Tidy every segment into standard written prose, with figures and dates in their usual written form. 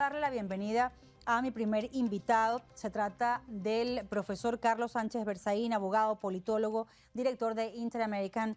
Darle la bienvenida a mi primer invitado. Se trata del profesor Carlos Sánchez Berzaín, abogado, politólogo, director de Inter-American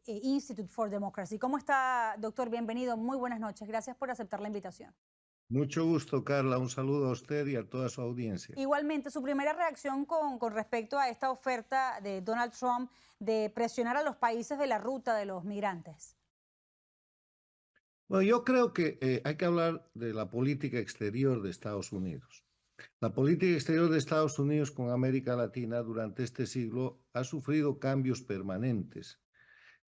Institute for Democracy. ¿Cómo está, doctor? Bienvenido, muy buenas noches. Gracias por aceptar la invitación. Mucho gusto, Carla. Un saludo a usted y a toda su audiencia. Igualmente, su primera reacción con respecto a esta oferta de Donald Trump de presionar a los países de la ruta de los migrantes. Bueno, yo creo que hay que hablar de la política exterior de Estados Unidos. La política exterior de Estados Unidos con América Latina durante este siglo ha sufrido cambios permanentes.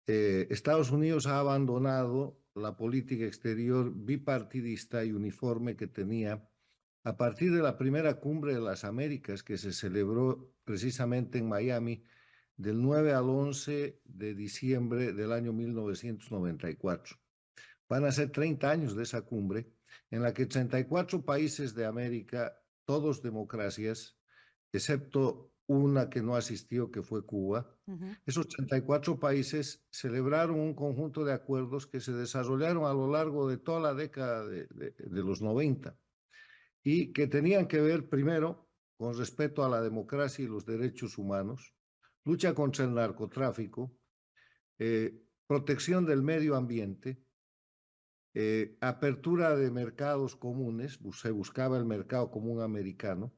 Estados Unidos ha abandonado la política exterior bipartidista y uniforme que tenía a partir de la primera cumbre de las Américas que se celebró precisamente en Miami del 9 al 11 de diciembre del año 1994. Van a ser 30 años de esa cumbre en la que 34 países de América, todos democracias, excepto una que no asistió, que fue Cuba, esos 34 países celebraron un conjunto de acuerdos que se desarrollaron a lo largo de toda la década de los 90 y que tenían que ver primero con respeto a la democracia y los derechos humanos, lucha contra el narcotráfico, protección del medio ambiente, apertura de mercados comunes, se buscaba el mercado común americano,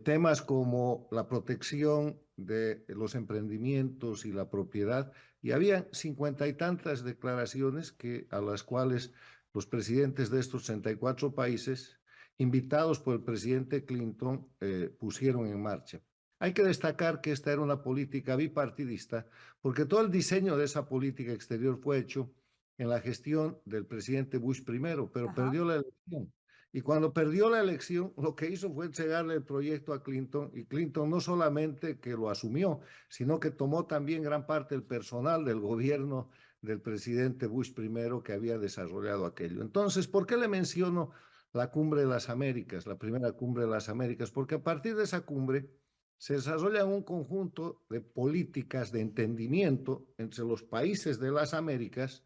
temas como la protección de los emprendimientos y la propiedad, y había 50 y tantas declaraciones a las cuales los presidentes de estos 64 países, invitados por el presidente Clinton, pusieron en marcha. Hay que destacar que esta era una política bipartidista, porque todo el diseño de esa política exterior fue hecho en la gestión del presidente Bush primero, pero perdió la elección. Y cuando perdió la elección, lo que hizo fue entregarle el proyecto a Clinton, y Clinton no solamente que lo asumió, sino que tomó también gran parte del personal del gobierno del presidente Bush primero que había desarrollado aquello. Entonces, ¿por qué le menciono la Cumbre de las Américas, la primera Cumbre de las Américas? Porque a partir de esa cumbre se desarrolla un conjunto de políticas de entendimiento entre los países de las Américas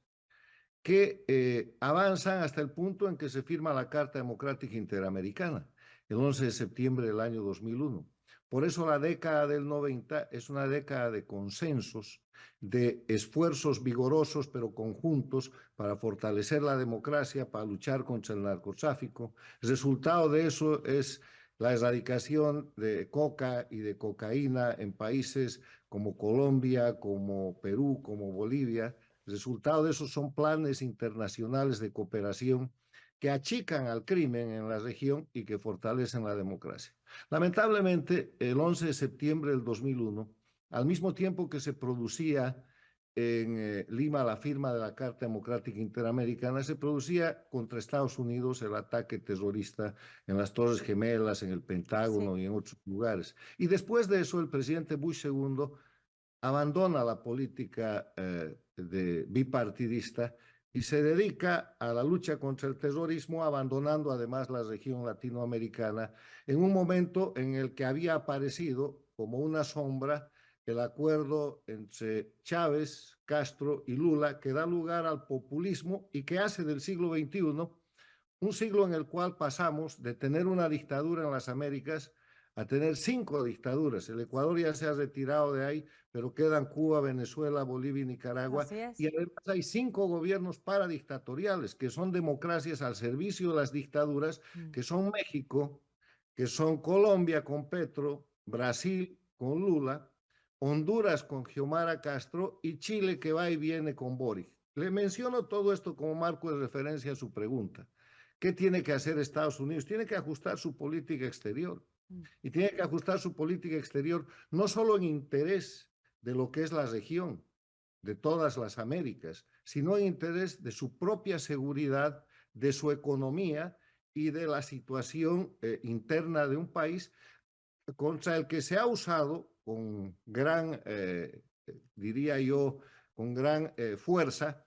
que avanzan hasta el punto en que se firma la Carta Democrática Interamericana, el 11 de septiembre del año 2001. Por eso la década del 90 es una década de consensos, de esfuerzos vigorosos pero conjuntos para fortalecer la democracia, para luchar contra el narcotráfico. El resultado de eso es la erradicación de coca y de cocaína en países como Colombia, como Perú, como Bolivia. El resultado de eso son planes internacionales de cooperación que achican al crimen en la región y que fortalecen la democracia. Lamentablemente, el 11 de septiembre del 2001, al mismo tiempo que se producía en Lima la firma de la Carta Democrática Interamericana, se producía contra Estados Unidos el ataque terrorista en las Torres Gemelas, en el Pentágono y en otros lugares. Y después de eso, el presidente Bush segundo abandona la política bipartidista y se dedica a la lucha contra el terrorismo, abandonando además la región latinoamericana en un momento en el que había aparecido como una sombra el acuerdo entre Chávez, Castro y Lula, que da lugar al populismo y que hace del siglo XXI un siglo en el cual pasamos de tener una dictadura en las Américas a tener 5 dictaduras. El Ecuador ya se ha retirado de ahí, pero quedan Cuba, Venezuela, Bolivia y Nicaragua. Y además hay 5 gobiernos paradictatoriales, que son democracias al servicio de las dictaduras, que son México, que son Colombia con Petro, Brasil con Lula, Honduras con Xiomara Castro y Chile que va y viene con Boric. Le menciono todo esto como marco de referencia a su pregunta. ¿Qué tiene que hacer Estados Unidos? Tiene que ajustar su política exterior. Y tiene que ajustar su política exterior no solo en interés de lo que es la región, de todas las Américas, sino en interés de su propia seguridad, de su economía y de la situación interna de un país contra el que se ha usado con gran, diría yo, con gran fuerza,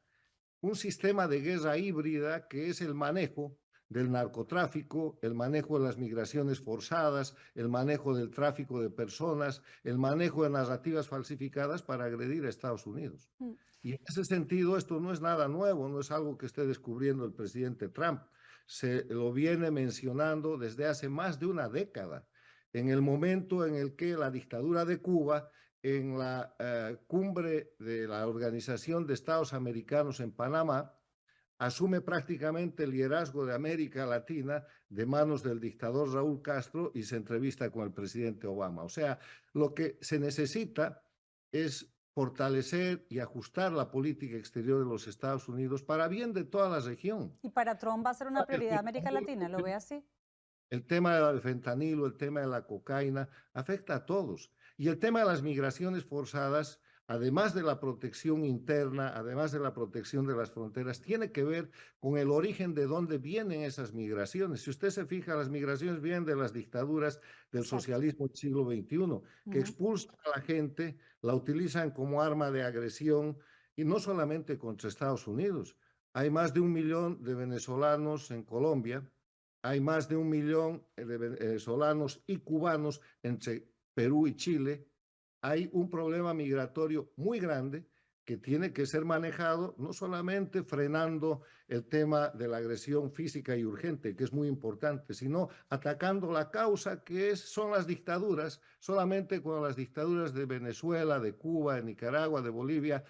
un sistema de guerra híbrida que es el manejo del narcotráfico, el manejo de las migraciones forzadas, el manejo del tráfico de personas, el manejo de narrativas falsificadas para agredir a Estados Unidos. Y en ese sentido esto no es nada nuevo, no es algo que esté descubriendo el presidente Trump, se lo viene mencionando desde hace más de una década, en el momento en el que la dictadura de Cuba, en la cumbre de la Organización de Estados Americanos en Panamá, asume prácticamente el liderazgo de América Latina de manos del dictador Raúl Castro y se entrevista con el presidente Obama. O sea, lo que se necesita es fortalecer y ajustar la política exterior de los Estados Unidos para bien de toda la región. ¿Y para Trump va a ser una prioridad América Latina? ¿Lo ve así? El tema del fentanilo, el tema de la cocaína, afecta a todos. Y el tema de las migraciones forzadas, además de la protección interna, además de la protección de las fronteras, tiene que ver con el origen de dónde vienen esas migraciones. Si usted se fija, las migraciones vienen de las dictaduras del Exacto. socialismo del siglo XXI, que expulsan a la gente, la utilizan como arma de agresión, y no solamente contra Estados Unidos. Hay más de 1 millón de venezolanos en Colombia, hay más de 1 millón de venezolanos y cubanos entre Perú y Chile. Hay un problema migratorio muy grande que tiene que ser manejado no solamente frenando el tema de la agresión física y urgente, que es muy importante, sino atacando la causa que son las dictaduras. Solamente cuando las dictaduras de Venezuela, de Cuba, de Nicaragua, de Bolivia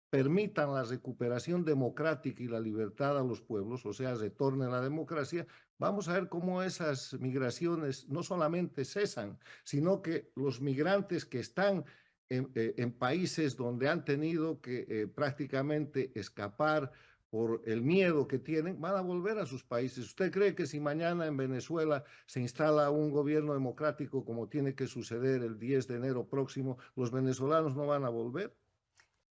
permitan la recuperación democrática y la libertad a los pueblos, o sea, retorne la democracia, vamos a ver cómo esas migraciones no solamente cesan, sino que los migrantes que están en países donde han tenido que prácticamente escapar por el miedo que tienen, van a volver a sus países. ¿Usted cree que si mañana en Venezuela se instala un gobierno democrático como tiene que suceder el 10 de enero próximo, los venezolanos no van a volver?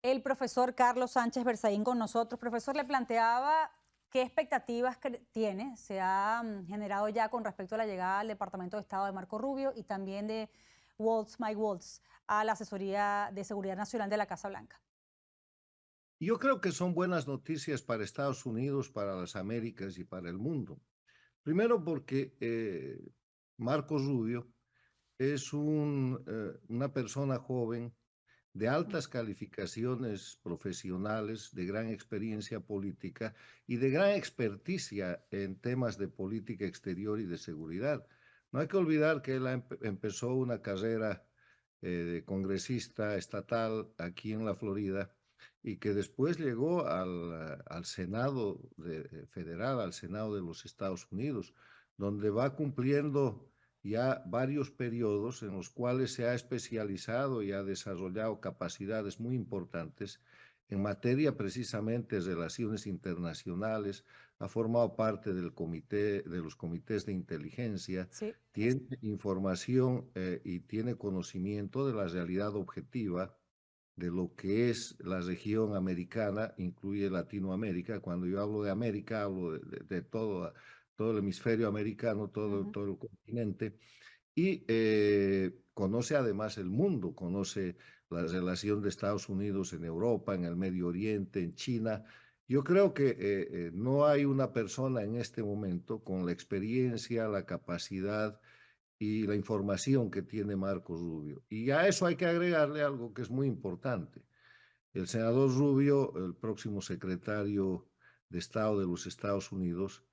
El profesor Carlos Sánchez Berzaín con nosotros. Profesor, le planteaba qué expectativas tiene, se ha generado ya con respecto a la llegada al Departamento de Estado de Marco Rubio y también de Mike Waltz a la Asesoría de Seguridad Nacional de la Casa Blanca. Yo creo que son buenas noticias para Estados Unidos, para las Américas y para el mundo. Primero porque Marco Rubio es una persona joven de altas calificaciones profesionales, de gran experiencia política y de gran experticia en temas de política exterior y de seguridad. No hay que olvidar que él empezó una carrera de congresista estatal aquí en la Florida y que después llegó al Senado federal, al Senado de los Estados Unidos, donde va cumpliendo ya varios periodos en los cuales se ha especializado y ha desarrollado capacidades muy importantes en materia precisamente de relaciones internacionales, ha formado parte del de los comités de inteligencia, Sí. tiene información y tiene conocimiento de la realidad objetiva de lo que es la región americana, incluye Latinoamérica. Cuando yo hablo de América, hablo de todo el hemisferio americano, todo el continente, y conoce además el mundo, conoce la relación de Estados Unidos en Europa, en el Medio Oriente, en China. Yo creo que no hay una persona en este momento con la experiencia, la capacidad y la información que tiene Marcos Rubio. Y a eso hay que agregarle algo que es muy importante. El senador Rubio, el próximo secretario de Estado de los Estados Unidos,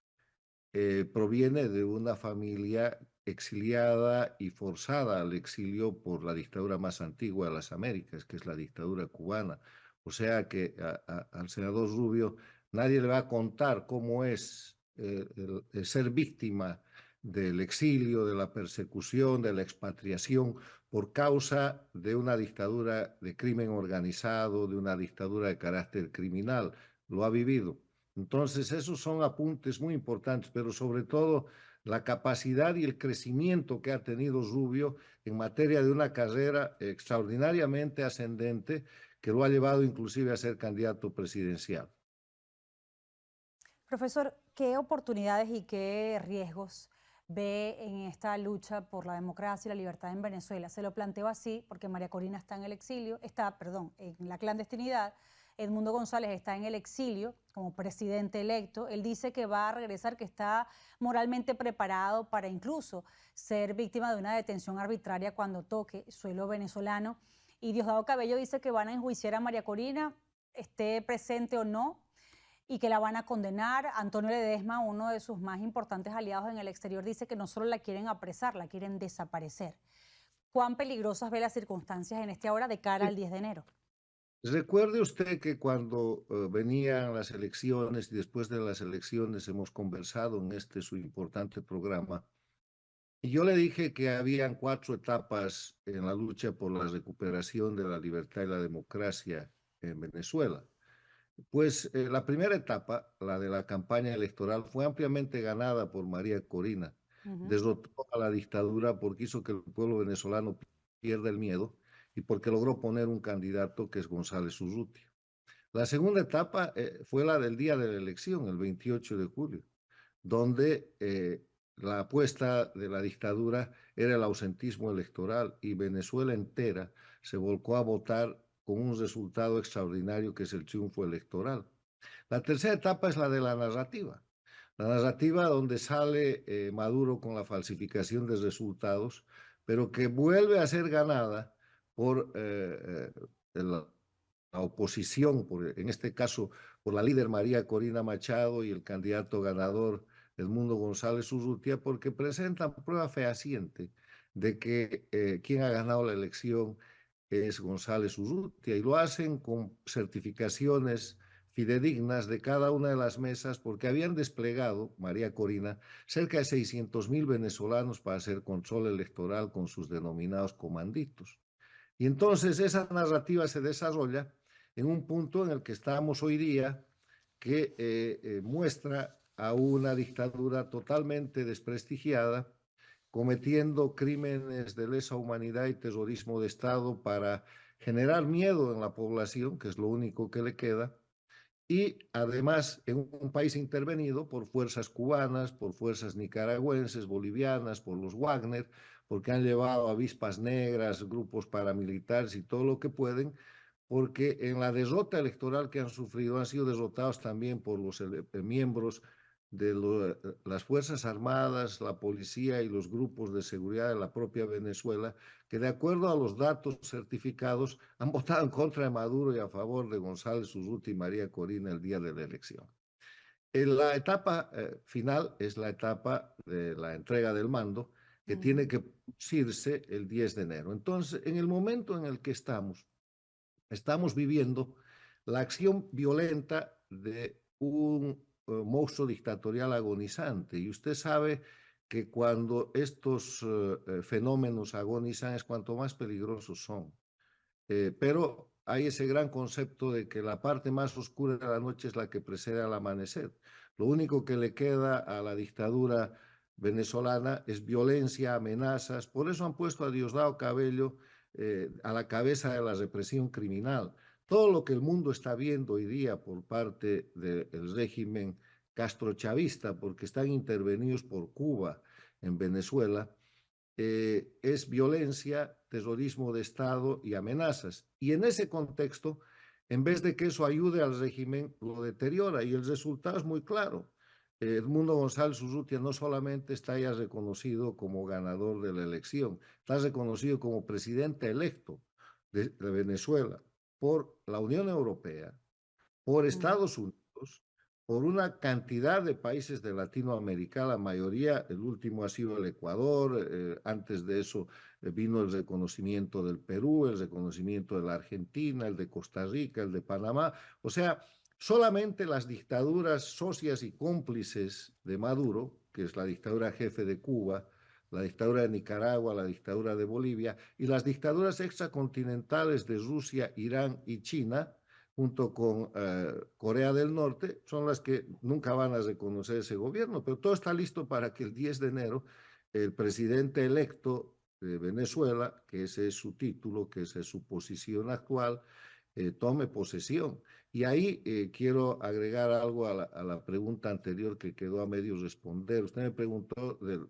proviene de una familia exiliada y forzada al exilio por la dictadura más antigua de las Américas, que es la dictadura cubana. O sea que al senador Rubio nadie le va a contar cómo es el ser víctima del exilio, de la persecución, de la expatriación por causa de una dictadura de crimen organizado, de una dictadura de carácter criminal. Lo ha vivido. Entonces, esos son apuntes muy importantes, pero sobre todo la capacidad y el crecimiento que ha tenido Rubio en materia de una carrera extraordinariamente ascendente que lo ha llevado inclusive a ser candidato presidencial. Profesor, ¿qué oportunidades y qué riesgos ve en esta lucha por la democracia y la libertad en Venezuela? Se lo planteo así porque María Corina está en el exilio, en la clandestinidad. Edmundo González está en el exilio como presidente electo. Él dice que va a regresar, que está moralmente preparado para incluso ser víctima de una detención arbitraria cuando toque suelo venezolano. Y Diosdado Cabello dice que van a enjuiciar a María Corina, esté presente o no. y que la van a condenar. Antonio Ledesma, uno de sus más importantes aliados en el exterior, dice que no solo la quieren apresar, la quieren desaparecer. ¿Cuán peligrosas ve las circunstancias en este ahora de cara al 10 de enero? Recuerde usted que cuando venían las elecciones y después de las elecciones hemos conversado en este su importante programa, y yo le dije que habían 4 etapas en la lucha por la recuperación de la libertad y la democracia en Venezuela. Pues la primera etapa, la de la campaña electoral, fue ampliamente ganada por María Corina. Ujú. Derrotó a la dictadura porque hizo que el pueblo venezolano pierda el miedo y porque logró poner un candidato que es González Urrutia. La segunda etapa fue la del día de la elección, el 28 de julio, donde la apuesta de la dictadura era el ausentismo electoral y Venezuela entera se volcó a votar con un resultado extraordinario que es el triunfo electoral. La tercera etapa es la de la narrativa donde sale Maduro con la falsificación de resultados, pero que vuelve a ser ganada por la oposición, en este caso por la líder María Corina Machado y el candidato ganador Edmundo González Urrutia, porque presentan prueba fehaciente de que quien ha ganado la elección es González Urrutia, y lo hacen con certificaciones fidedignas de cada una de las mesas, porque habían desplegado, María Corina, cerca de 600,000 venezolanos para hacer control electoral con sus denominados comanditos. Y entonces esa narrativa se desarrolla en un punto en el que estamos hoy día, que muestra a una dictadura totalmente desprestigiada, cometiendo crímenes de lesa humanidad y terrorismo de Estado para generar miedo en la población, que es lo único que le queda, y además en un país intervenido por fuerzas cubanas, por fuerzas nicaragüenses, bolivianas, por los Wagner, porque han llevado avispas negras, grupos paramilitares y todo lo que pueden, porque en la derrota electoral que han sufrido han sido derrotados también por los miembros de las Fuerzas Armadas, la policía y los grupos de seguridad de la propia Venezuela, que de acuerdo a los datos certificados han votado en contra de Maduro y a favor de González Urrutia y María Corina el día de la elección. En la etapa final es la etapa de la entrega del mando, que tiene que producirse el 10 de enero. Entonces, en el momento en el que estamos viviendo la acción violenta de un monstruo dictatorial agonizante. Y usted sabe que cuando estos fenómenos agonizan es cuanto más peligrosos son. Pero hay ese gran concepto de que la parte más oscura de la noche es la que precede al amanecer. Lo único que le queda a la dictadura venezolana es violencia, amenazas. Por eso han puesto a Diosdado Cabello a la cabeza de la represión criminal. Todo lo que el mundo está viendo hoy día por parte del régimen castrochavista, porque están intervenidos por Cuba en Venezuela, es violencia, terrorismo de Estado y amenazas. Y en ese contexto, en vez de que eso ayude al régimen, lo deteriora. Y el resultado es muy claro. Edmundo González Urrutia no solamente está ya reconocido como ganador de la elección, está reconocido como presidente electo de Venezuela por la Unión Europea, por Estados Unidos, por una cantidad de países de Latinoamérica, la mayoría, el último ha sido el Ecuador, antes de eso vino el reconocimiento del Perú, el reconocimiento de la Argentina, el de Costa Rica, el de Panamá. O sea, solamente las dictaduras socias y cómplices de Maduro, que es la dictadura jefe de Cuba, la dictadura de Nicaragua, la dictadura de Bolivia y las dictaduras extracontinentales de Rusia, Irán y China, junto con Corea del Norte, son las que nunca van a reconocer ese gobierno, pero todo está listo para que el 10 de enero el presidente electo de Venezuela, que ese es su título, que esa es su posición actual, tome posesión. Y ahí quiero agregar algo a la pregunta anterior que quedó a medio responder. Usted me preguntó del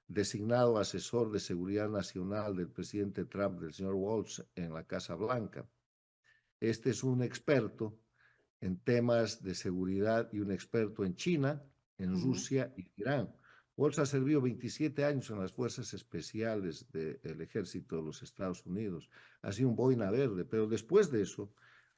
designado asesor de seguridad nacional del presidente Trump, del señor Waltz, en la Casa Blanca. Este es un experto en temas de seguridad y un experto en China, en Rusia y Irán. Waltz ha servido 27 años en las fuerzas especiales del ejército de los Estados Unidos. Ha sido un boina verde, pero después de eso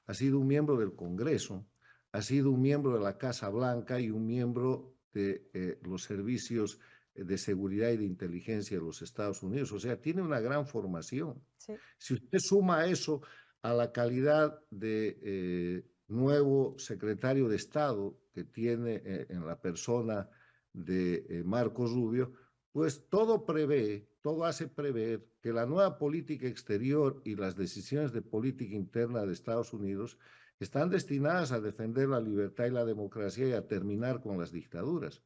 ha sido un miembro del Congreso, ha sido un miembro de la Casa Blanca y un miembro de los servicios de seguridad y de inteligencia de los Estados Unidos. O sea, tiene una gran formación. Sí. Si usted suma eso a la calidad de nuevo secretario de Estado que tiene en la persona de Marco Rubio, pues todo hace prever que la nueva política exterior y las decisiones de política interna de Estados Unidos están destinadas a defender la libertad y la democracia y a terminar con las dictaduras.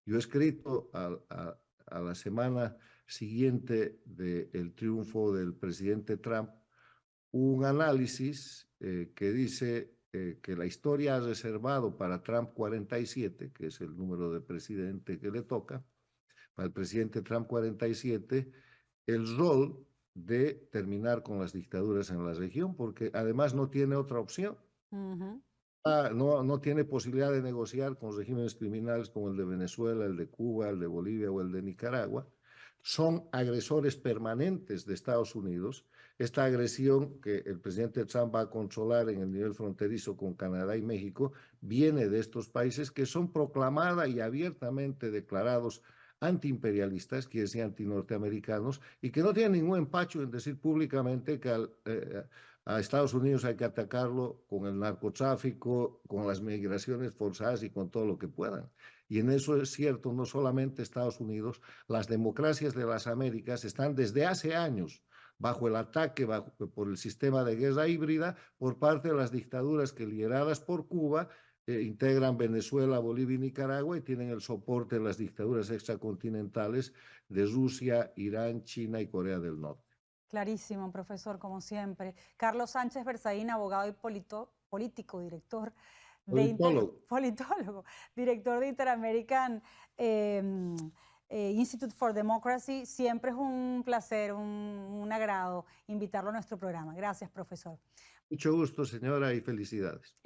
Yo he escrito a la semana siguiente del triunfo del presidente Trump un análisis que dice que la historia ha reservado para Trump 47, que es el número de presidente que le toca, para el presidente Trump 47, el rol de terminar con las dictaduras en la región, porque además no tiene otra opción. No tiene posibilidad de negociar con regímenes criminales como el de Venezuela, el de Cuba, el de Bolivia o el de Nicaragua. Son agresores permanentes de Estados Unidos. Esta agresión que el presidente Trump va a controlar en el nivel fronterizo con Canadá y México viene de estos países que son proclamada y abiertamente declarados antiimperialistas, quiere decir antinorteamericanos, y que no tienen ningún empacho en decir públicamente que a Estados Unidos hay que atacarlo con el narcotráfico, con las migraciones forzadas y con todo lo que puedan. Y en eso es cierto, no solamente Estados Unidos, las democracias de las Américas están desde hace años bajo el ataque por el sistema de guerra híbrida por parte de las dictaduras que, lideradas por Cuba, integran Venezuela, Bolivia y Nicaragua y tienen el soporte de las dictaduras extracontinentales de Rusia, Irán, China y Corea del Norte. Clarísimo, profesor, como siempre. Carlos Sánchez Berzaín, abogado y político, director politólogo, director de Inter-American Institute for Democracy. Siempre es un placer, un agrado invitarlo a nuestro programa. Gracias, profesor. Mucho gusto, señora, y felicidades.